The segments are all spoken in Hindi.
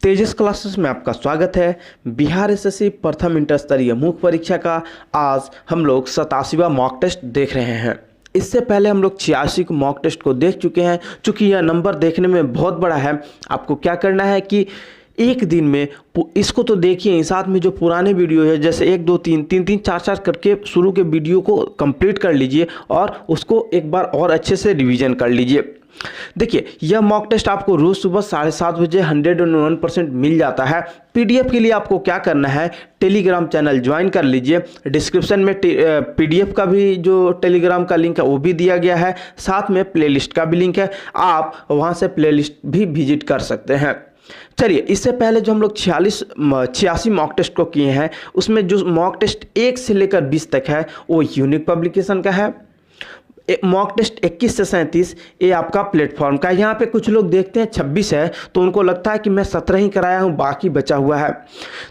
तेजस क्लासेस में आपका स्वागत है। बिहार एसएससी प्रथम इंटर स्तरीय मुख्य परीक्षा का आज हम लोग 87वां मॉक टेस्ट देख रहे हैं। इससे पहले हम लोग 86 मॉक टेस्ट को देख चुके हैं। चूँकि यह नंबर देखने में बहुत बड़ा है, आपको क्या करना है कि एक दिन में इसको तो देखिए, साथ में जो पुराने वीडियो है जैसे 1 2 3 3 3 4 4 करके शुरू के वीडियो को कंप्लीट कर लीजिए और उसको एक बार और अच्छे से रिवीजन कर लीजिए। देखिए, यह मॉक टेस्ट आपको रोज सुबह 7:30 बजे 101% मिल जाता है। पीडीएफ के लिए आपको क्या करना है, टेलीग्राम चैनल ज्वाइन कर लीजिए। डिस्क्रिप्शन में पीडीएफ का भी जो टेलीग्राम का लिंक है वो भी दिया गया है, साथ में प्लेलिस्ट का भी लिंक है, आप वहां से प्लेलिस्ट भी विजिट कर सकते हैं। चलिए, इससे पहले जो हम लोग 86 मॉक टेस्ट को किए हैं, उसमें जो मॉक टेस्ट 1 से लेकर 20 तक है वो यूनिक पब्लिकेशन का है। मॉक टेस्ट 21 से 37 ये आपका प्लेटफॉर्म का है। यहाँ पे कुछ लोग देखते हैं 26 है तो उनको लगता है कि मैं 17 ही कराया हूँ, बाकी बचा हुआ है।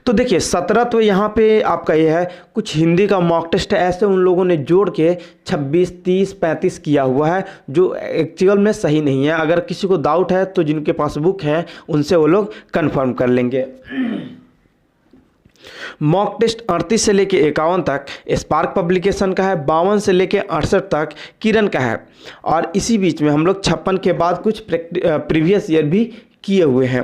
तो देखिए, 17 तो यहाँ पे आपका ये है। कुछ हिंदी का मॉक टेस्ट है, ऐसे उन लोगों ने जोड़ के 26 30 35 किया हुआ है, जो एक्चुअल में सही नहीं है। अगर किसी को डाउट है तो जिनके पास बुक है उनसे वो लोग कन्फर्म कर लेंगे। मॉक टेस्ट 38 से लेके 51 तक स्पार्क पब्लिकेशन का है, 52 से लेके 68 तक किरण का है, और इसी बीच में हम लोग 56 के बाद कुछ प्रीवियस ईयर भी किए हुए हैं।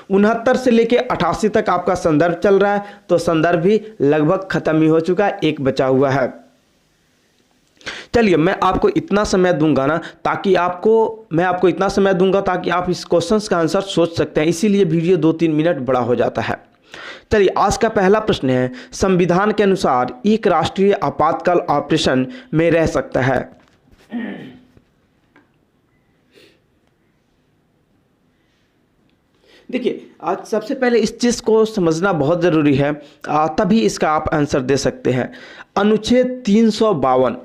69 से लेके 88 तक आपका संदर्भ चल रहा है, तो संदर्भ भी लगभग खत्म ही हो चुका है, एक बचा हुआ है। चलिए, मैं आपको इतना समय दूंगा ना ताकि मैं इतना समय दूंगा ताकि आप इस क्वेश्चंस का आंसर सोच सकते हैं, इसीलिए वीडियो 2-3 मिनट बड़ा हो जाता है। चलिए, आज का पहला प्रश्न है, संविधान के अनुसार एक राष्ट्रीय आपातकाल ऑपरेशन में रह सकता है। देखिए, आज सबसे पहले इस चीज को समझना बहुत जरूरी है, तभी इसका आप आंसर दे सकते हैं। अनुच्छेद 352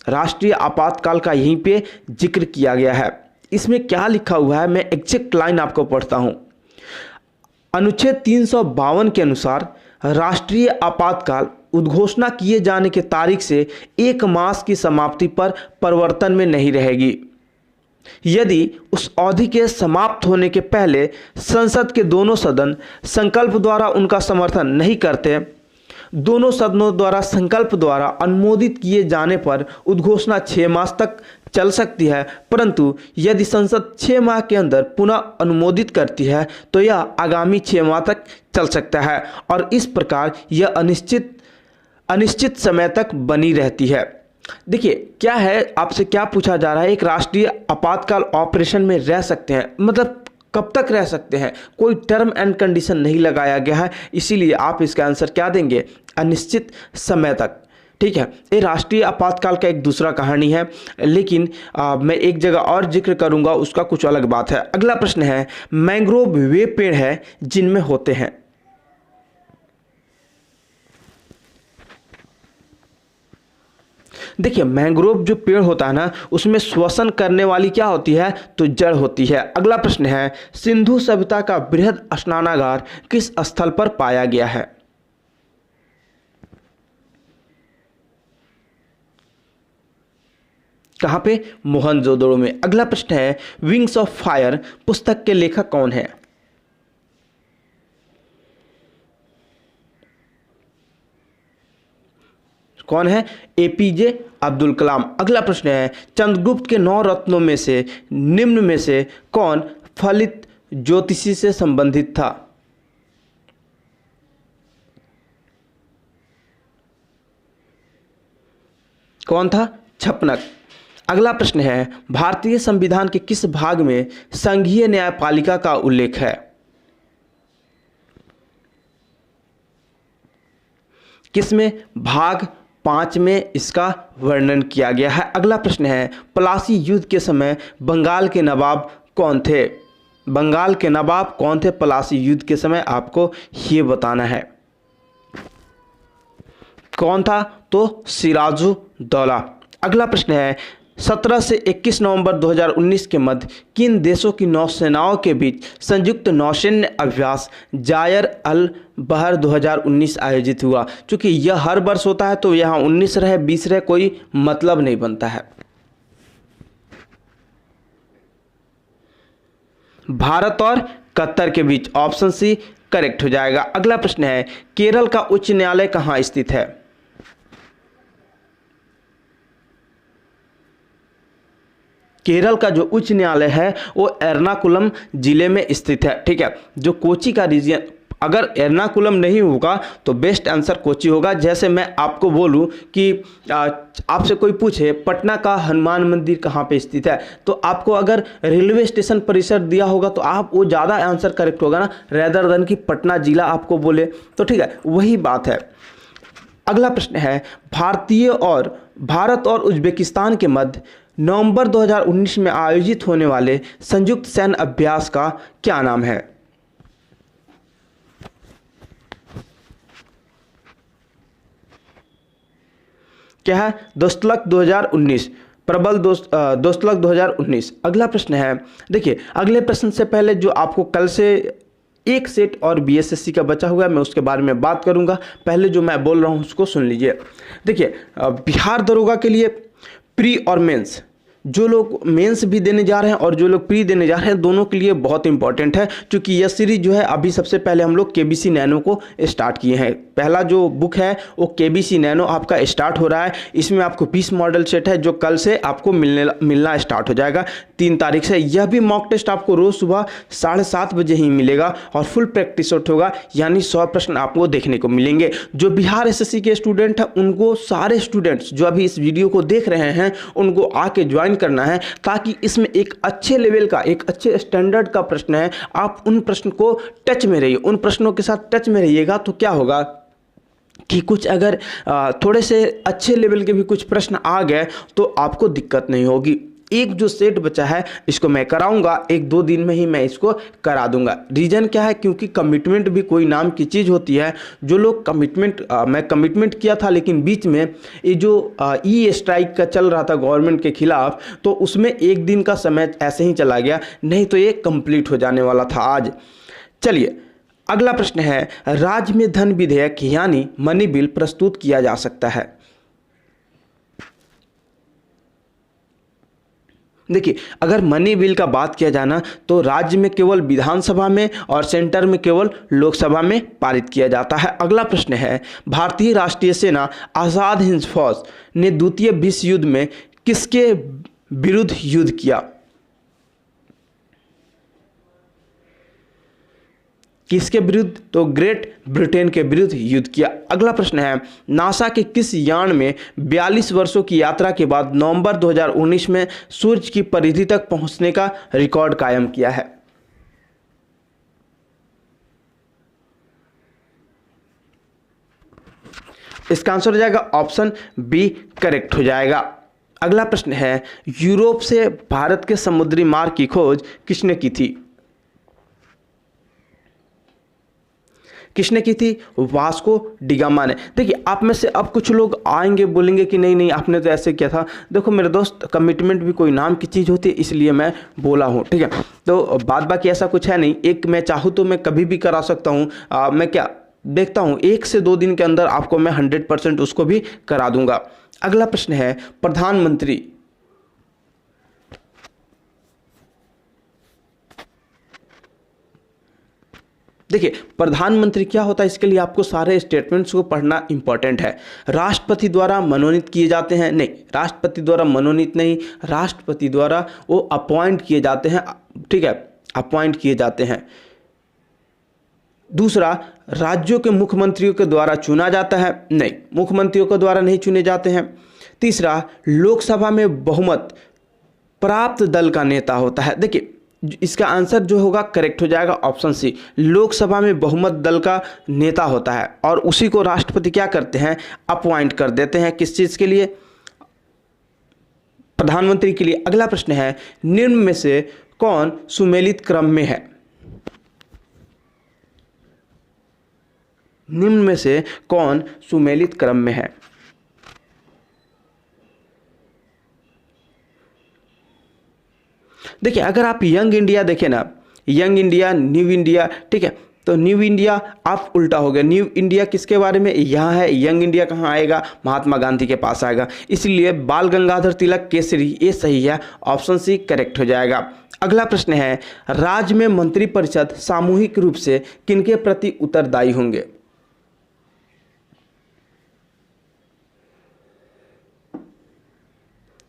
राष्ट्रीय आपातकाल का यहीं पे जिक्र किया गया है। इसमें क्या लिखा हुआ है, मैं एग्जैक्ट लाइन आपको पढ़ता हूं। अनुच्छेद 352 के अनुसार राष्ट्रीय आपातकाल उद्घोषणा किए जाने के तारीख से 1 मास की समाप्ति पर परिवर्तन में नहीं रहेगी। यदि उस अवधि के समाप्त होने के पहले संसद के दोनों सदन संकल्प द्वारा उनका समर्थन नहीं करते, दोनों सदनों द्वारा संकल्प द्वारा अनुमोदित किए जाने पर उद्घोषणा 6 मास तक चल सकती है, परंतु यदि संसद 6 माह के अंदर पुनः अनुमोदित करती है तो यह आगामी 6 माह तक चल सकता है, और इस प्रकार यह अनिश्चित समय तक बनी रहती है। देखिए, क्या है, आपसे क्या पूछा जा रहा है, एक राष्ट्रीय आपातकाल ऑपरेशन में रह सकते हैं, मतलब कब तक रह सकते हैं, कोई टर्म एंड कंडीशन नहीं लगाया गया है, इसीलिए आप इसका आंसर क्या देंगे, अनिश्चित समय तक। ठीक है, ये राष्ट्रीय आपातकाल का एक दूसरा कहानी है, लेकिन मैं एक जगह और जिक्र करूंगा, उसका कुछ अलग बात है। अगला प्रश्न है, मैंग्रोव वे पेड़ है जिनमें होते हैं। देखिए, मैंग्रोव जो पेड़ होता है ना, उसमें श्वसन करने वाली क्या होती है, तो जड़ होती है। अगला प्रश्न है, सिंधु सभ्यता का बृहद स्नानागार किस स्थल पर पाया गया है। कहां पे, मोहनजोदड़ो में। अगला प्रश्न है, विंग्स ऑफ फायर पुस्तक के लेखक कौन है। कौन है, एपीजे अब्दुल कलाम। अगला प्रश्न है, चंद्रगुप्त के 9 रत्नों में से निम्न में से कौन फलित ज्योतिषी से संबंधित था। कौन था, छपनक। अगला प्रश्न है, भारतीय संविधान के किस भाग में संघीय न्यायपालिका का उल्लेख है। किसमें, भाग 5 में इसका वर्णन किया गया है। अगला प्रश्न है, प्लासी युद्ध के समय बंगाल के नवाब कौन थे। बंगाल के नवाब कौन थे प्लासी युद्ध के समय, आपको ये बताना है। कौन था, तो सिराजुद्दौला। अगला प्रश्न है, 17 से 21 नवंबर 2019 के मध्य किन देशों की नौसेनाओं के बीच संयुक्त नौसैन्य अभ्यास जायर अल बहर 2019 आयोजित हुआ। चूंकि यह हर वर्ष होता है तो यहाँ 19 रहे 20 रहे कोई मतलब नहीं बनता है। भारत और कतर के बीच, ऑप्शन सी करेक्ट हो जाएगा। अगला प्रश्न है, केरल का उच्च न्यायालय कहाँ स्थित है? केरल का जो उच्च न्यायालय है वो एर्नाकुलम जिले में स्थित है। ठीक है, जो कोची का रीजन, अगर एर्नाकुलम नहीं होगा तो बेस्ट आंसर कोची होगा। जैसे मैं आपको बोलूं कि आपसे कोई पूछे पटना का हनुमान मंदिर कहाँ पे स्थित है, तो आपको अगर रेलवे स्टेशन परिसर दिया होगा तो आप वो ज़्यादा आंसर करेक्ट होगा ना, रेदर देन कि पटना जिला आपको बोले। तो ठीक है, वही बात है। अगला प्रश्न है, भारत और उज्बेकिस्तान के मध्य नवंबर 2019 में आयोजित होने वाले संयुक्त सैन्य अभ्यास का क्या नाम है? क्या है? दोस्तलक 2019, प्रबल दोस्तलक 2019। अगला प्रश्न है, देखिए अगले प्रश्न से पहले जो आपको कल से एक सेट और बीएसएससी का बचा हुआ है, मैं उसके बारे में बात करूंगा। पहले जो मैं बोल रहा हूं उसको सुन लीजिए। देखिए बिहार दरोगा के लिए प्री और मेंस, जो लोग मेंस भी देने जा रहे हैं और जो लोग प्री देने जा रहे हैं, दोनों के लिए बहुत इंपॉर्टेंट है, क्योंकि यह सीरीज जो है अभी सबसे पहले हम लोग केबीसी नैनो को स्टार्ट किए हैं। पहला जो बुक है वो केबीसी नैनो आपका स्टार्ट हो रहा है। इसमें आपको 20 मॉडल सेट है जो कल से आपको मिलना स्टार्ट हो जाएगा 3 तारीख से। यह भी मॉक टेस्ट आपको रोज़ सुबह 7:30 बजे ही मिलेगा और फुल प्रैक्टिस सेट होगा, यानी 100 प्रश्न आपको देखने को मिलेंगे। जो बिहार एसएससी के स्टूडेंट हैं उनको, सारे स्टूडेंट्स जो अभी इस वीडियो को देख रहे हैं, उनको आके ज्वाइन करना है, ताकि इसमें एक अच्छे लेवल का, एक अच्छे स्टैंडर्ड का प्रश्न है। आप उन प्रश्न को टच में रहिए, उन प्रश्नों के साथ टच में रहिएगा तो क्या होगा कि कुछ अगर थोड़े से अच्छे लेवल के भी कुछ प्रश्न आ गए तो आपको दिक्कत नहीं होगी। एक जो सेट बचा है इसको मैं कराऊंगा, 1-2 दिन में ही मैं इसको करा दूंगा। रीज़न क्या है? क्योंकि कमिटमेंट भी कोई नाम की चीज़ होती है। जो लोग मैं कमिटमेंट किया था, लेकिन बीच में ये जो ई स्ट्राइक का चल रहा था गवर्नमेंट के खिलाफ, तो उसमें 1 दिन का समय ऐसे ही चला गया, नहीं तो ये कंप्लीट हो जाने वाला था आज। चलिए अगला प्रश्न है, राज्य में धन विधेयक यानी मनी बिल प्रस्तुत किया जा सकता है। देखिए अगर मनी बिल का बात किया जाना तो राज्य में केवल विधानसभा में और सेंटर में केवल लोकसभा में पारित किया जाता है। अगला प्रश्न है, भारतीय राष्ट्रीय सेना आज़ाद हिंद फौज ने द्वितीय विश्व युद्ध में किसके विरुद्ध युद्ध किया? किसके विरुद्ध? तो ग्रेट ब्रिटेन के विरुद्ध युद्ध किया। अगला प्रश्न है, नासा के किस यान में 42 वर्षों की यात्रा के बाद नवंबर 2019 में सूर्य की परिधि तक पहुंचने का रिकॉर्ड कायम किया है? इसका आंसर हो जाएगा ऑप्शन बी करेक्ट हो जाएगा। अगला प्रश्न है, यूरोप से भारत के समुद्री मार्ग की खोज किसने की थी? किसने की थी? वास्को डिगामा ने। देखिए आप में से अब कुछ लोग आएंगे, बोलेंगे कि नहीं नहीं आपने तो ऐसे किया था। देखो मेरे दोस्त, कमिटमेंट भी कोई नाम की चीज़ होती है, इसलिए मैं बोला हूँ। ठीक है, तो बाद बाकी ऐसा कुछ है नहीं। एक मैं चाहूँ तो मैं कभी भी करा सकता हूँ। मैं क्या देखता हूँ, 1 से 2 दिन के अंदर आपको मैं 100% उसको भी करा दूंगा। अगला प्रश्न है, प्रधानमंत्री देखिए प्रधानमंत्री क्या होता है, इसके लिए आपको सारे स्टेटमेंट्स को पढ़ना इंपॉर्टेंट है। राष्ट्रपति द्वारा मनोनीत किए जाते हैं? नहीं, राष्ट्रपति द्वारा मनोनीत नहीं, राष्ट्रपति द्वारा वो अपॉइंट किए जाते हैं। ठीक है, अपॉइंट किए जाते हैं। दूसरा, राज्यों के मुख्यमंत्रियों के द्वारा चुना जाता है? नहीं, मुख्यमंत्रियों के द्वारा नहीं चुने जाते हैं। तीसरा, लोकसभा में बहुमत प्राप्त दल का नेता होता है। देखिए इसका आंसर जो होगा करेक्ट हो जाएगा ऑप्शन सी, लोकसभा में बहुमत दल का नेता होता है और उसी को राष्ट्रपति क्या करते हैं? अपॉइंट कर देते हैं। किस चीज़ के लिए? प्रधानमंत्री के लिए। अगला प्रश्न है, निम्न में से कौन सुमेलित क्रम में है? निम्न में से कौन सुमेलित क्रम में है? देखिए अगर आप यंग इंडिया देखें ना, यंग इंडिया, न्यू इंडिया, ठीक है, तो न्यू इंडिया आप उल्टा हो गया। न्यू इंडिया किसके बारे में? यहाँ है। यंग इंडिया कहाँ आएगा? महात्मा गांधी के पास आएगा। इसलिए बाल गंगाधर तिलक केसरी, ये सही है, ऑप्शन सी करेक्ट हो जाएगा। अगला प्रश्न है, राज्य में मंत्रिपरिषद सामूहिक रूप से किनके प्रति उत्तरदायी होंगे?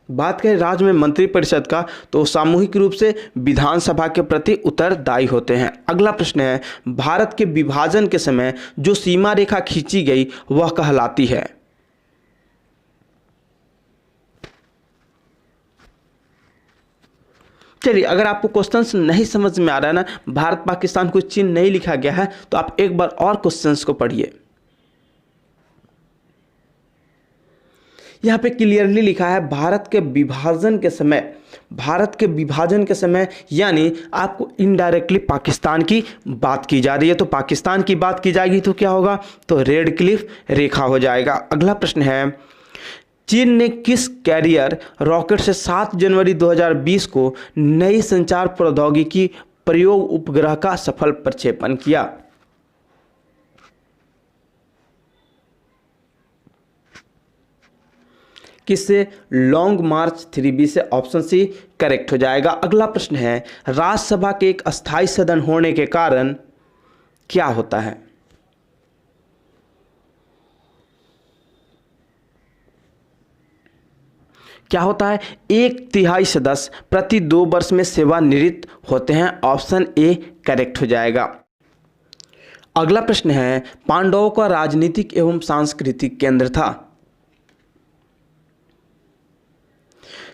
बात करें राज्य में मंत्रिपरिषद का तो सामूहिक रूप से विधानसभा के प्रति उत्तरदायी होते हैं। अगला प्रश्न है, भारत के विभाजन के समय जो सीमा रेखा खींची गई वह कहलाती है? चलिए, अगर आपको क्वेश्चंस नहीं समझ में आ रहा है ना, भारत पाकिस्तान को चिन्ह नहीं लिखा गया है, तो आप एक बार और क्वेश्चंस को पढ़िए। यहाँ पे क्लियरली लिखा है भारत के विभाजन के समय, यानी आपको इनडायरेक्टली पाकिस्तान की बात की जा रही है, तो पाकिस्तान की बात की जाएगी तो क्या होगा? तो रेड क्लिफ रेखा हो जाएगा। अगला प्रश्न है, चीन ने किस कैरियर रॉकेट से 7 जनवरी 2020 को नई संचार प्रौद्योगिकी प्रयोग उपग्रह का सफल प्रक्षेपण किया? किससे? लॉन्ग मार्च 3B से, ऑप्शन सी करेक्ट हो जाएगा। अगला प्रश्न है, राज्यसभा के एक अस्थायी सदन होने के कारण क्या होता है? क्या होता है? 1/3 सदस्य प्रति 2 वर्ष में सेवानिवृत्त होते हैं, ऑप्शन ए करेक्ट हो जाएगा। अगला प्रश्न है, पांडवों का राजनीतिक एवं सांस्कृतिक केंद्र था?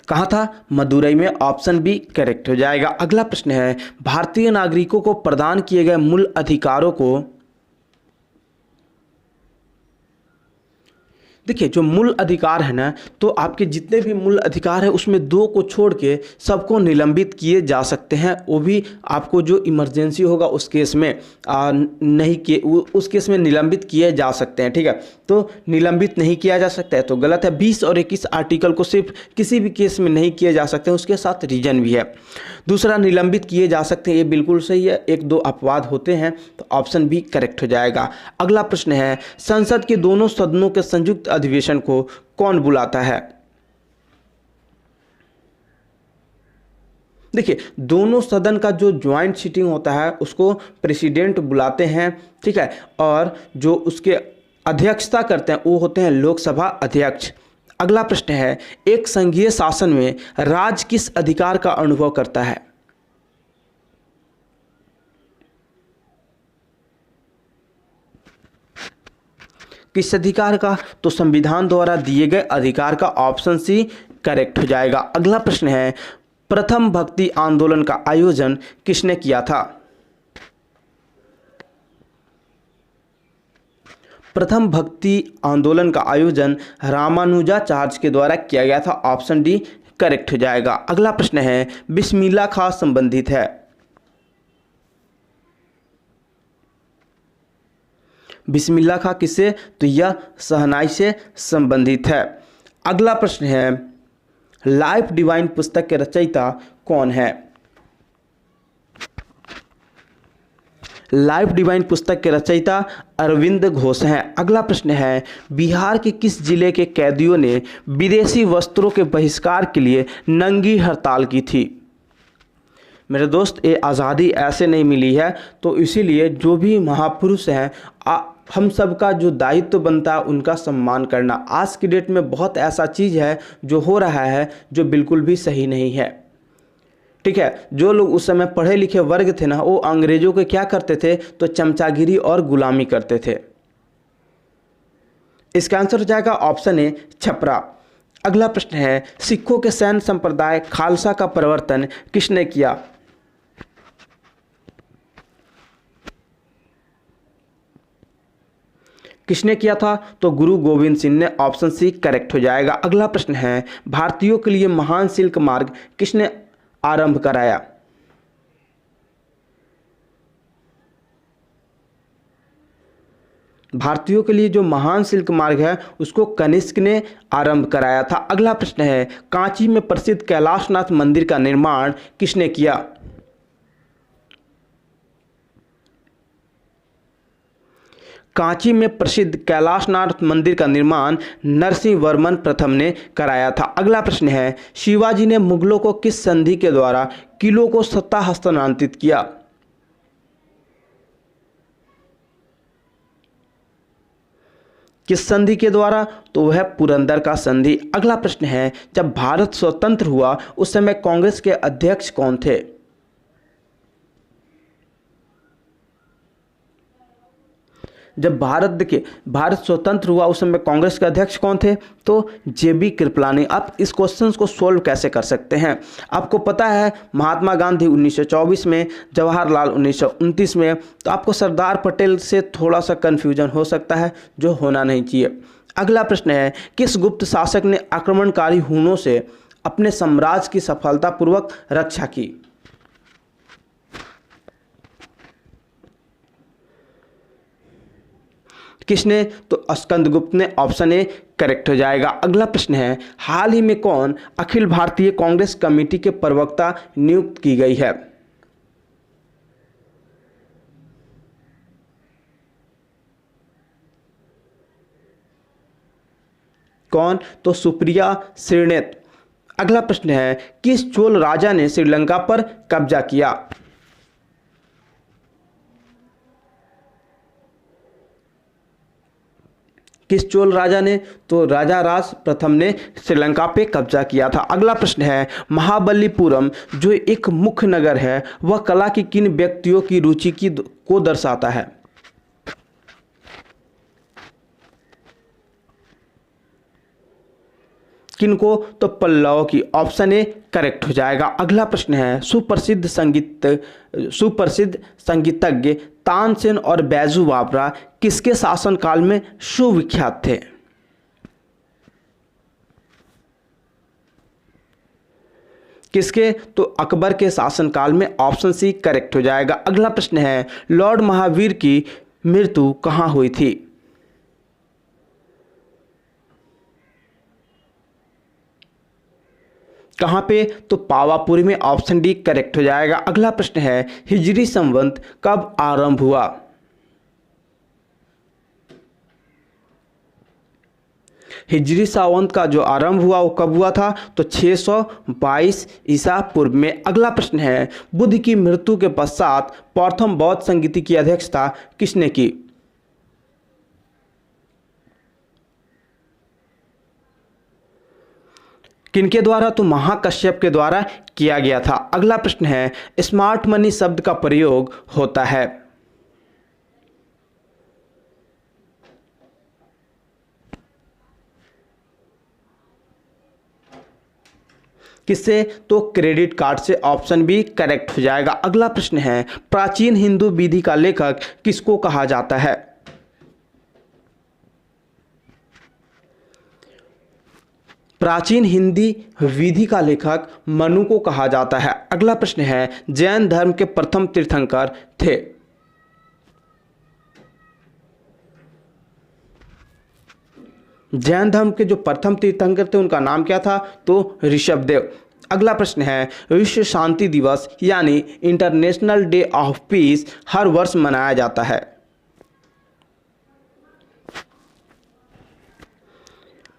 कहाँ था? मदुरई में, ऑप्शन बी करेक्ट हो जाएगा। अगला प्रश्न है, भारतीय नागरिकों को प्रदान किए गए मूल अधिकारों को, देखिए जो मूल अधिकार है ना, तो आपके जितने भी मूल अधिकार है उसमें 2 को छोड़ के सबको निलंबित किए जा सकते हैं, वो भी आपको जो इमरजेंसी होगा उस केस में नहीं किए, उस केस में निलंबित किए जा सकते हैं। ठीक है, तो निलंबित नहीं किया जा सकता है तो गलत है। 20 और 21 आर्टिकल को सिर्फ किसी भी केस में नहीं किए जा सकते हैं, उसके साथ रीजन भी है। दूसरा, निलंबित किए जा सकते हैं, ये बिल्कुल सही है। 1-2 अपवाद होते हैं, तो ऑप्शन बी करेक्ट हो जाएगा। अगला प्रश्न है, संसद के दोनों सदनों के संयुक्त अधिवेशन को कौन बुलाता है? देखिए, दोनों सदन का जो ज्वाइंट सीटिंग होता है उसको प्रेसिडेंट बुलाते हैं। ठीक है, और जो उसके अध्यक्षता करते हैं वो होते हैं लोकसभा अध्यक्ष। अगला प्रश्न है, एक संघीय शासन में राज्य किस अधिकार का अनुभव करता है? किस अधिकार का? तो संविधान द्वारा दिए गए अधिकार का, ऑप्शन सी करेक्ट हो जाएगा। अगला प्रश्न है, प्रथम भक्ति आंदोलन का आयोजन किसने किया था? प्रथम भक्ति आंदोलन का आयोजन रामानुजाचार्य के द्वारा किया गया था, ऑप्शन डी करेक्ट हो जाएगा। अगला प्रश्न है, बिस्मिल्लाह खां संबंधित है? बिस्मिल्लाह खां किससे? तो यह शहनाई से संबंधित है। अगला प्रश्न है, लाइफ डिवाइन पुस्तक के रचयिता कौन है? लाइफ डिवाइन पुस्तक के रचयिता अरविंद घोष हैं। अगला प्रश्न है, बिहार के किस जिले के कैदियों ने विदेशी वस्त्रों के बहिष्कार के लिए नंगी हड़ताल की थी? मेरे दोस्त, ये आज़ादी ऐसे नहीं मिली है, तो इसीलिए जो भी महापुरुष हैं हम सब का जो दायित्व बनता है उनका सम्मान करना। आज की डेट में बहुत ऐसा चीज़ है जो हो रहा है जो बिल्कुल भी सही नहीं है। ठीक है, जो लोग उस समय पढ़े लिखे वर्ग थे ना, वो अंग्रेजों के क्या करते थे? तो चमचागिरी और गुलामी करते थे। इसका आंसर हो जाएगा ऑप्शन ए छपरा। अगला प्रश्न है, सिखों के सैन्य संप्रदाय खालसा का प्रवर्तन किसने किया? किसने किया था? तो गुरु गोविंद सिंह ने, ऑप्शन सी करेक्ट हो जाएगा। अगला प्रश्न है, भारतीयों के लिए महान सिल्क मार्ग किसने आरंभ कराया? भारतीयों के लिए जो महान सिल्क मार्ग है उसको कनिष्क ने आरंभ कराया था। अगला प्रश्न है, कांची में प्रसिद्ध कैलाशनाथ मंदिर का निर्माण किसने किया? कांची में प्रसिद्ध कैलाशनाथ मंदिर का निर्माण नरसिंह वर्मन प्रथम ने कराया था। अगला प्रश्न है, शिवाजी ने मुगलों को किस संधि के द्वारा किलों को सत्ता हस्तांतरित किया? किस संधि के द्वारा? तो वह पुरंदर का संधि। अगला प्रश्न है, जब भारत स्वतंत्र हुआ उस समय कांग्रेस के अध्यक्ष कौन थे? जब भारत स्वतंत्र हुआ उस समय कांग्रेस के अध्यक्ष कौन थे? तो जेबी कृपलानी। आप इस क्वेश्चन को सोल्व कैसे कर सकते हैं? आपको पता है महात्मा गांधी 1924 में, जवाहरलाल 1929 में, तो आपको सरदार पटेल से थोड़ा सा कन्फ्यूजन हो सकता है, जो होना नहीं चाहिए। अगला प्रश्न है, किस गुप्त शासक ने आक्रमणकारी हुनों से अपने साम्राज्य की सफलतापूर्वक रक्षा की? किसने? तो स्कंदगुप्त ने। ऑप्शन ए करेक्ट हो जाएगा। अगला प्रश्न है, हाल ही में कौन अखिल भारतीय कांग्रेस कमेटी के प्रवक्ता नियुक्त की गई है? कौन? तो सुप्रिया श्रीनेत। अगला प्रश्न है, किस चोल राजा ने श्रीलंका पर कब्जा किया? किस चोल राजा ने? तो राजा राज प्रथम ने श्रीलंका पे कब्जा किया था। अगला प्रश्न है, महाबलीपुरम जो एक मुख्य नगर है वह कला की किन व्यक्तियों की रुचि को दर्शाता है? किनको? तो पल्लव की। ऑप्शन ए करेक्ट हो जाएगा। अगला प्रश्न है, सुप्रसिद्ध संगीतज्ञ तानसेन और बैजू बावरा किसके शासनकाल में सुविख्यात थे? किसके? तो अकबर के शासनकाल में। ऑप्शन सी करेक्ट हो जाएगा। अगला प्रश्न है, लॉर्ड महावीर की मृत्यु कहाँ हुई थी? कहाँ पे? तो पावापुरी में। ऑप्शन डी करेक्ट हो जाएगा। अगला प्रश्न है, हिजरी संवत कब आरंभ हुआ? हिजरी सावंत का जो आरंभ हुआ वो कब हुआ था? तो 622 ईसा पूर्व में। अगला प्रश्न है, बुद्ध की मृत्यु के पश्चात प्रथम बौद्ध संगीति की अध्यक्षता किसने की? किनके द्वारा? तो महाकश्यप के द्वारा किया गया था। अगला प्रश्न है, स्मार्ट मनी शब्द का प्रयोग होता है? किससे? तो क्रेडिट कार्ड से। ऑप्शन बी करेक्ट हो जाएगा। अगला प्रश्न है, प्राचीन हिंदू विधि का लेखक किसको कहा जाता है? प्राचीन हिंदी विधि का लेखक मनु को कहा जाता है। अगला प्रश्न है, जैन धर्म के प्रथम तीर्थंकर थे? जैन धर्म के जो प्रथम तीर्थंकर थे उनका नाम क्या था? तो ऋषभदेव। अगला प्रश्न है, विश्व शांति दिवस यानी इंटरनेशनल डे ऑफ पीस हर वर्ष मनाया जाता है?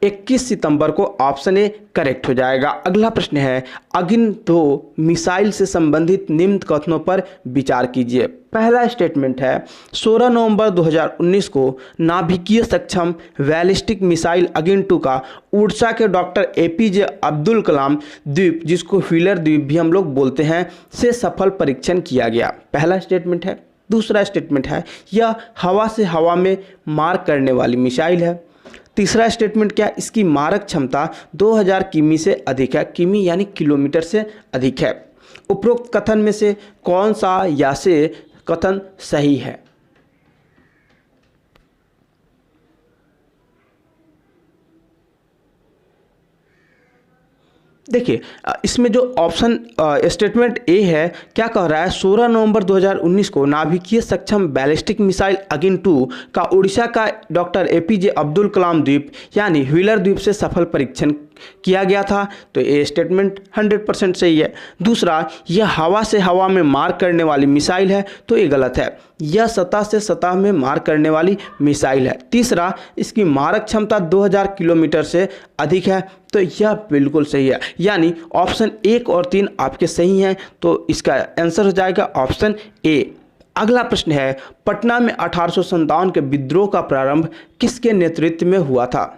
21 सितंबर को। ऑप्शन ए करेक्ट हो जाएगा। अगला प्रश्न है, अग्नि-2 मिसाइल से संबंधित निम्न कथनों पर विचार कीजिए। पहला स्टेटमेंट है, 16 नवंबर 2019 को नाभिकीय सक्षम बैलिस्टिक मिसाइल अग्नि-2 का उड़ीसा के डॉक्टर एपीजे अब्दुल कलाम द्वीप, जिसको व्हीलर द्वीप भी हम लोग बोलते हैं, से सफल परीक्षण किया गया। पहला स्टेटमेंट है। दूसरा स्टेटमेंट है, यह हवा से हवा में मार करने वाली मिसाइल है। तीसरा स्टेटमेंट क्या? इसकी मारक क्षमता 2000 किमी से अधिक है। किमी यानी किलोमीटर से अधिक है। उपरोक्त कथन में से कौन सा या से कथन सही है? देखिए, इसमें जो ऑप्शन स्टेटमेंट ए है, क्या कह रहा है? 16 नवंबर 2019 को नाभिकीय सक्षम बैलिस्टिक मिसाइल अग्नि-2 का उड़ीसा का डॉक्टर एपीजे अब्दुल कलाम द्वीप यानी व्हीलर द्वीप से सफल परीक्षण किया गया था, तो ये स्टेटमेंट 100% सही है। दूसरा, यह हवा से हवा में मार करने वाली मिसाइल है, तो ये गलत है। यह सतह से सतह में मार करने वाली मिसाइल है। तीसरा, इसकी मारक क्षमता 2000 किलोमीटर से अधिक है, तो यह बिल्कुल सही है। यानी ऑप्शन 1 और 3 आपके सही हैं, तो इसका आंसर हो जाएगा ऑप्शन ए। अगला प्रश्न है, पटना में 1857 के विद्रोह का प्रारंभ किसके नेतृत्व में हुआ था?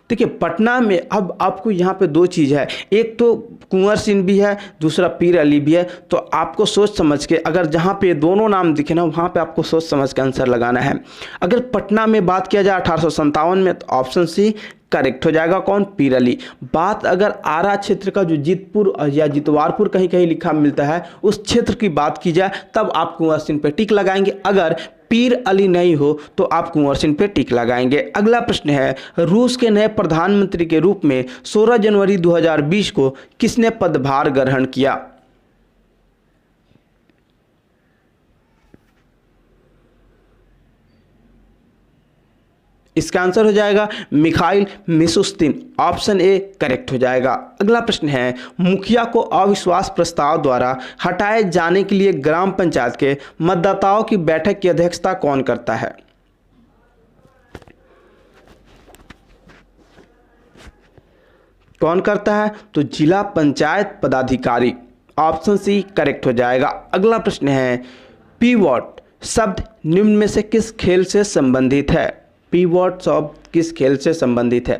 देखिए, पटना में अब आपको यहाँ पे दो चीज़ है, एक तो कुंवर सिंह भी है, दूसरा पीर अली भी है। तो आपको सोच समझ के, अगर जहाँ पे दोनों नाम दिखे ना, वहाँ पे आपको सोच समझ के आंसर लगाना है। अगर पटना में बात किया जाए 1857 में, तो ऑप्शन सी करेक्ट हो जाएगा। कौन? पीर अली। बात अगर आरा क्षेत्र का जो जीतपुर या जितवारपुर कहीं कहीं लिखा मिलता है, उस क्षेत्र की बात की जाए, तब आप कुंवर सिंह पे टिक लगाएंगे। अगर पीर अली नहीं हो तो आप कुंवर सिंह पे टिक लगाएंगे। अगला प्रश्न है, रूस के नए प्रधानमंत्री के रूप में 16 जनवरी 2020 को किसने पदभार ग्रहण किया? इसका आंसर हो जाएगा Mikhail Mishustin. Option A correct हो जाएगा। अगला प्रश्न है, मुखिया को अविश्वास प्रस्ताव द्वारा हटाए जाने के लिए ग्राम पंचायत के मतदाताओं की बैठक की अध्यक्षता कौन करता है? कौन करता है? तो जिला पंचायत पदाधिकारी। ऑप्शन सी करेक्ट हो जाएगा। अगला प्रश्न है, पीवॉट शब्द निम्न में से किस खेल से संबंधित है? पीवॉट शब्द किस खेल से संबंधित है?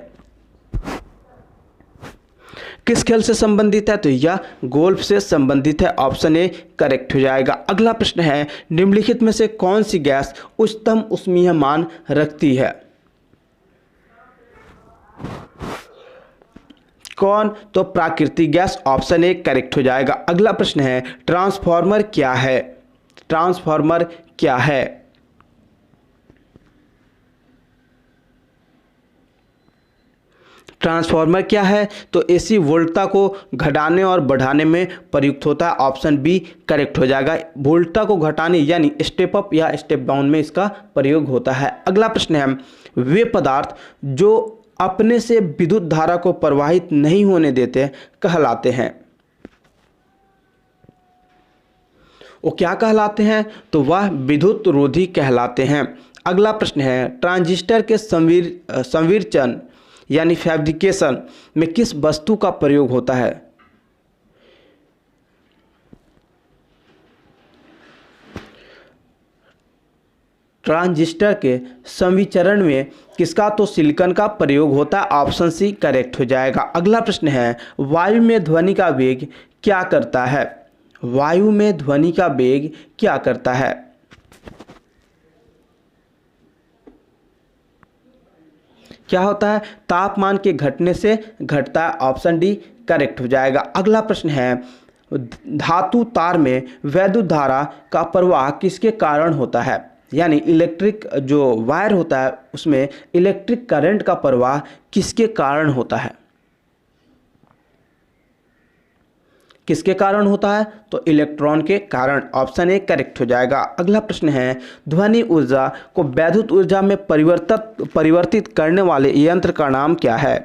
किस खेल से संबंधित है? तो यह गोल्फ से संबंधित है। ऑप्शन ए करेक्ट हो जाएगा। अगला प्रश्न है, निम्नलिखित में से कौन सी गैस उच्चतम ऊष्मीय मान रखती है? कौन? तो प्राकृतिक गैस। ऑप्शन ए करेक्ट हो जाएगा। अगला प्रश्न है, ट्रांसफार्मर क्या है? ट्रांसफार्मर क्या है? ट्रांसफार्मर क्या है? तो एसी वोल्टता को घटाने और बढ़ाने में प्रयुक्त होता है। ऑप्शन बी करेक्ट हो जाएगा। वोल्टता को घटाने यानी स्टेप अप या स्टेप डाउन में इसका प्रयोग होता है। अगला प्रश्न है, वे पदार्थ जो अपने से विद्युत धारा को प्रवाहित नहीं होने देते कहलाते हैं? वो क्या कहलाते हैं? तो वह विद्युत रोधी कहलाते हैं। अगला प्रश्न है, ट्रांजिस्टर के संविरचन यानी फैब्रिकेशन में किस वस्तु का प्रयोग होता है? ट्रांजिस्टर के संविचरण में किसका? तो सिलिकॉन का प्रयोग होता है। ऑप्शन सी करेक्ट हो जाएगा। अगला प्रश्न है, वायु में ध्वनि का वेग क्या करता है? वायु में ध्वनि का वेग क्या करता है? क्या होता है? तापमान के घटने से घटता है। ऑप्शन डी करेक्ट हो जाएगा। अगला प्रश्न है, धातु तार में वैद्युत धारा का प्रवाह किसके कारण होता है? यानी इलेक्ट्रिक जो वायर होता है उसमें इलेक्ट्रिक करंट का प्रवाह किसके कारण होता है? किसके कारण होता है? तो इलेक्ट्रॉन के कारण। ऑप्शन ए करेक्ट हो जाएगा। अगला प्रश्न है, ध्वनि ऊर्जा को वैद्युत ऊर्जा में परिवर्तित करने वाले यंत्र का नाम क्या है?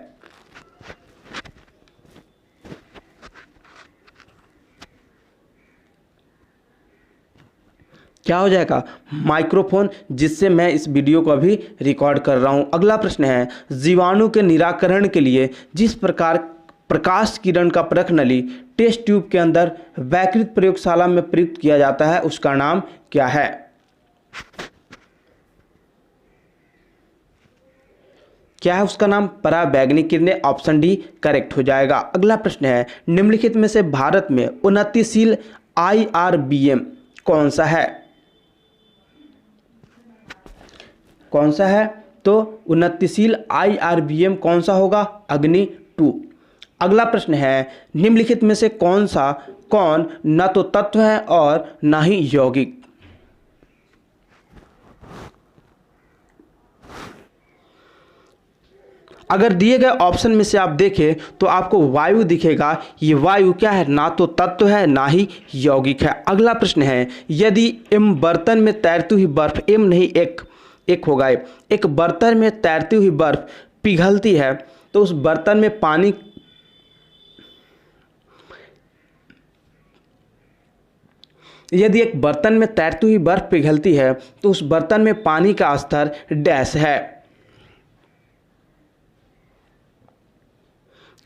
क्या हो जाएगा? माइक्रोफोन, जिससे मैं इस वीडियो को अभी रिकॉर्ड कर रहा हूं। अगला प्रश्न है, जीवाणु के निराकरण के लिए जिस प्रकार प्रकाश किरण का परख नली टेस्ट ट्यूब के अंदर वैकृत प्रयोगशाला में प्रयुक्त किया जाता है, उसका नाम क्या है? क्या है उसका नाम? पराबैंगनी किरणें। ऑप्शन डी करेक्ट हो जाएगा। अगला प्रश्न है, निम्नलिखित में से भारत में उन्नतिशील IRBM कौन सा है? कौन सा है? तो उन्नतिशील IRBM कौन सा होगा? अग्नि 2। अगला प्रश्न है, निम्नलिखित में से कौन न तो तत्व है और न ही यौगिक? अगर दिए गए ऑप्शन में से आप देखें तो आपको वायु दिखेगा। ये वायु क्या है, ना तो तत्व है ना ही यौगिक है। अगला प्रश्न है, यदि एम बर्तन में तैरती हुई बर्फ, एम नहीं एक होगा, एक बर्तन में तैरती हुई बर्फ पिघलती है तो उस बर्तन में पानी, यदि एक बर्तन में तैरती हुई बर्फ पिघलती है तो उस बर्तन में पानी का स्तर डैश है,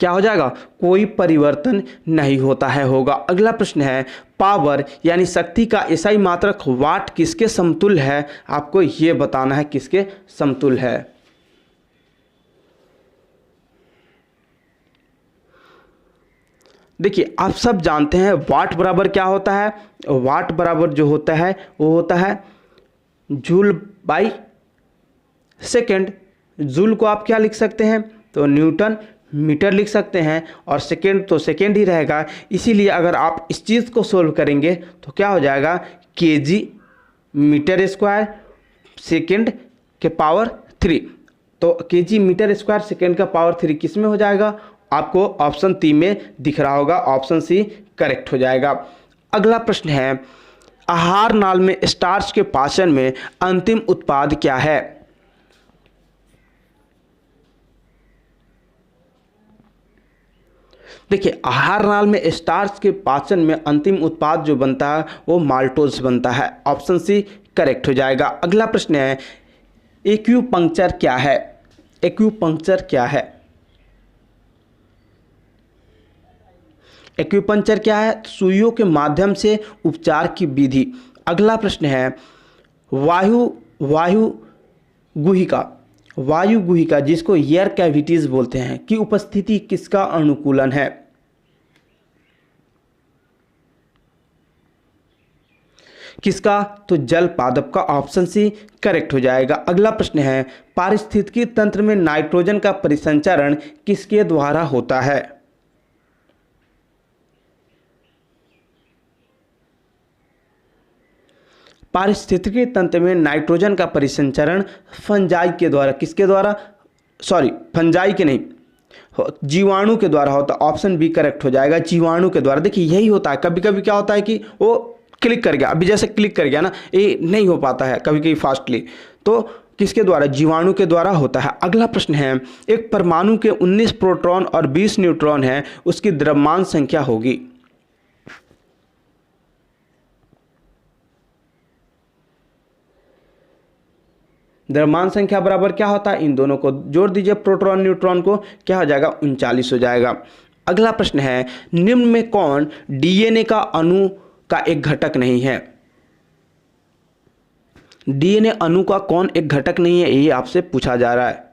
क्या हो जाएगा, कोई परिवर्तन नहीं होता है होगा। अगला प्रश्न है, पावर यानी शक्ति का एसआई मात्रक वाट किसके समतुल्य है, आपको यह बताना है किसके समतुल्य है। देखिए आप सब जानते हैं वाट बराबर क्या होता है, वाट बराबर जो होता है वो होता है जूल बाई सेकेंड। जूल को आप क्या लिख सकते हैं, तो न्यूटन मीटर लिख सकते हैं, और सेकेंड तो सेकेंड ही रहेगा। इसीलिए अगर आप इस चीज़ को सोल्व करेंगे तो क्या हो जाएगा, केजी मीटर स्क्वायर सेकेंड के पावर 3। तो केजी मीटर स्क्वायर सेकेंड का पावर 3 किस में हो जाएगा, आपको ऑप्शन 3 में दिख रहा होगा, ऑप्शन सी करेक्ट हो जाएगा। अगला प्रश्न है, आहार नाल में स्टार्च के पाचन में अंतिम उत्पाद क्या है। देखिए आहार नाल में स्टार्च के पाचन में अंतिम उत्पाद जो बनता है वो माल्टोज बनता है, ऑप्शन सी करेक्ट हो जाएगा। अगला प्रश्न है, एक्यूपंक्चर क्या है, एक्यूपंक्चर क्या है, एक्यूपंक्चर क्या है, सुइयों के माध्यम से उपचार की विधि। अगला प्रश्न है, वायु गुहिका जिसको एयर कैविटीज बोलते हैं की उपस्थिति किसका अनुकूलन है, किसका, तो जल पादप का, ऑप्शन सी करेक्ट हो जाएगा। अगला प्रश्न है, पारिस्थितिकी तंत्र में नाइट्रोजन का परिसंचरण किसके द्वारा होता है, पारिस्थितिकी तंत्र में नाइट्रोजन का परिसंचरण फंजाई के द्वारा, किसके द्वारा, सॉरी फंजाई के नहीं, जीवाणु के द्वारा होता है, ऑप्शन बी करेक्ट हो जाएगा, जीवाणु के द्वारा। देखिए यही होता है, कभी कभी क्या होता है कि वो क्लिक कर गया, अभी जैसे क्लिक कर गया ना, ये नहीं हो पाता है कभी कभी फास्टली, तो किसके द्वारा, जीवाणु के द्वारा होता है। अगला प्रश्न है, एक परमाणु के 19 प्रोटॉन और 20 न्यूट्रॉन है, उसकी द्रव्यमान संख्या होगी, द्रव्यमान संख्या बराबर क्या होता है, इन दोनों को जोड़ दीजिए प्रोटॉन न्यूट्रॉन को, क्या हो जाएगा, 39 हो जाएगा। अगला प्रश्न है, निम्न में कौन डीएनए का अणु का एक घटक नहीं है, डीएनए अणु का कौन एक घटक नहीं है, ये आपसे पूछा जा रहा है।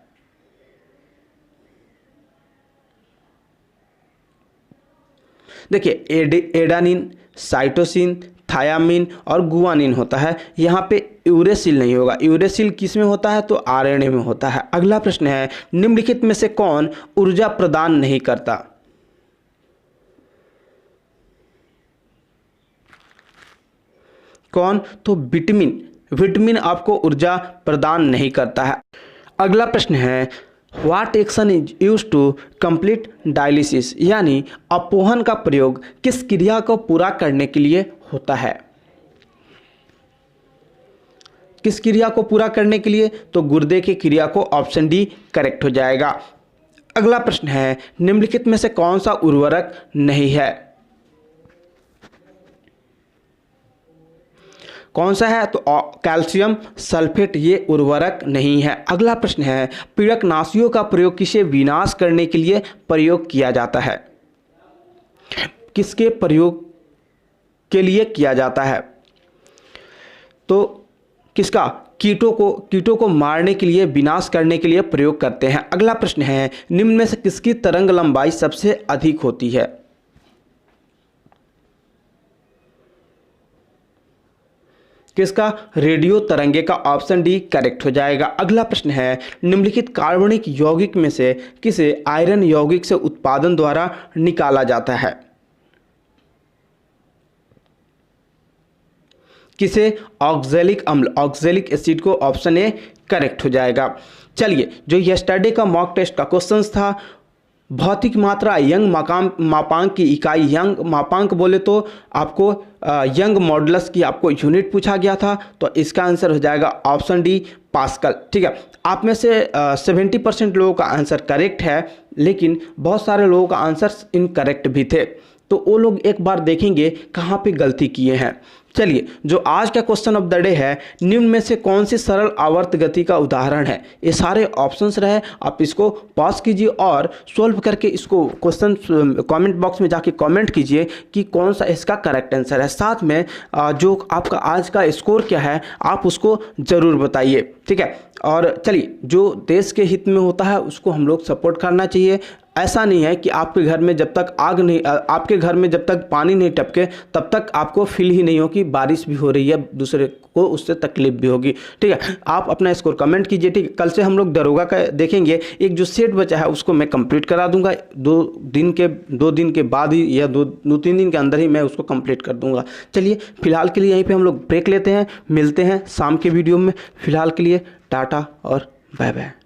देखिए एडानिन, साइटोसिन, थायामिन और गुआनिन होता है, यहाँ पे यूरेसिल नहीं होगा, यूरेसिल किस में होता है, तो आरएनए में होता है। अगला प्रश्न है, निम्नलिखित में से कौन ऊर्जा प्रदान नहीं करता, कौन, तो विटामिन आपको ऊर्जा प्रदान नहीं करता है। अगला प्रश्न है, what action is use to complete dialysis, यानी अपोहन का प्रयोग किस क्रिया को पूरा करने के लिए होता है, किस क्रिया को पूरा करने के लिए, तो गुर्दे की क्रिया को, ऑप्शन डी करेक्ट हो जाएगा। अगला प्रश्न है, निम्नलिखित में से कौन सा उर्वरक नहीं है, कौन सा है, तो कैल्शियम सल्फेट ये उर्वरक नहीं है। अगला प्रश्न है, पीड़कनाशियों का प्रयोग किसे विनाश करने के लिए प्रयोग किया जाता है, किसके प्रयोग के लिए किया जाता है, तो किसका, कीटों को मारने के लिए, विनाश करने के लिए प्रयोग करते हैं। अगला प्रश्न है, निम्न में से किसकी तरंग लंबाई सबसे अधिक होती है, किसका, रेडियो तरंगे का, ऑप्शन डी करेक्ट हो जाएगा। अगला प्रश्न है, निम्नलिखित कार्बनिक यौगिक में से किसे आयरन यौगिक से उत्पादन द्वारा निकाला जाता है, किसे, ऑक्जेलिक अम्ल, ऑक्जेलिक एसिड को, ऑप्शन ए करेक्ट हो जाएगा। चलिए, जो यस्टरडे का मॉक टेस्ट का क्वेश्चन था, भौतिक मात्रा यंग मापांक की इकाई, यंग मापांक बोले तो आपको यंग मॉडुलस की आपको यूनिट पूछा गया था, तो इसका आंसर हो जाएगा ऑप्शन डी पास्कल। ठीक है, आप में से 70% लोगों का आंसर करेक्ट है, लेकिन बहुत सारे लोगों का आंसर इनकरेक्ट भी थे, तो वो लोग एक बार देखेंगे कहाँ पे गलती किए हैं। चलिए, जो आज का क्वेश्चन ऑफ द डे है, निम्न में से कौन सी सरल आवर्त गति का उदाहरण है। ये सारे ऑप्शंस रहे, आप इसको पॉज कीजिए और सोल्व करके इसको क्वेश्चन कमेंट बॉक्स में जाके कमेंट कीजिए कि कौन सा इसका करेक्ट आंसर है। साथ में जो आपका आज का स्कोर क्या है आप उसको ज़रूर बताइए। ठीक है, और चलिए, जो देश के हित में होता है उसको हम लोग सपोर्ट करना चाहिए। ऐसा नहीं है कि आपके घर में जब तक आपके घर में जब तक पानी नहीं टपके तब तक आपको फील ही नहीं हो कि बारिश भी हो रही है, दूसरे को उससे तकलीफ भी होगी। ठीक है, आप अपना स्कोर कमेंट कीजिए। ठीक है, कल से हम लोग दरोगा का देखेंगे। एक जो सेट बचा है उसको मैं कंप्लीट करा दूंगा, 2 दिन के बाद ही या 2-3 दिन के अंदर ही मैं उसको कंप्लीट कर दूंगा। चलिए, फिलहाल के लिए यहीं पे हम लोग ब्रेक लेते हैं, मिलते हैं शाम के वीडियो में। फिलहाल के लिए टाटा और बाय बाय।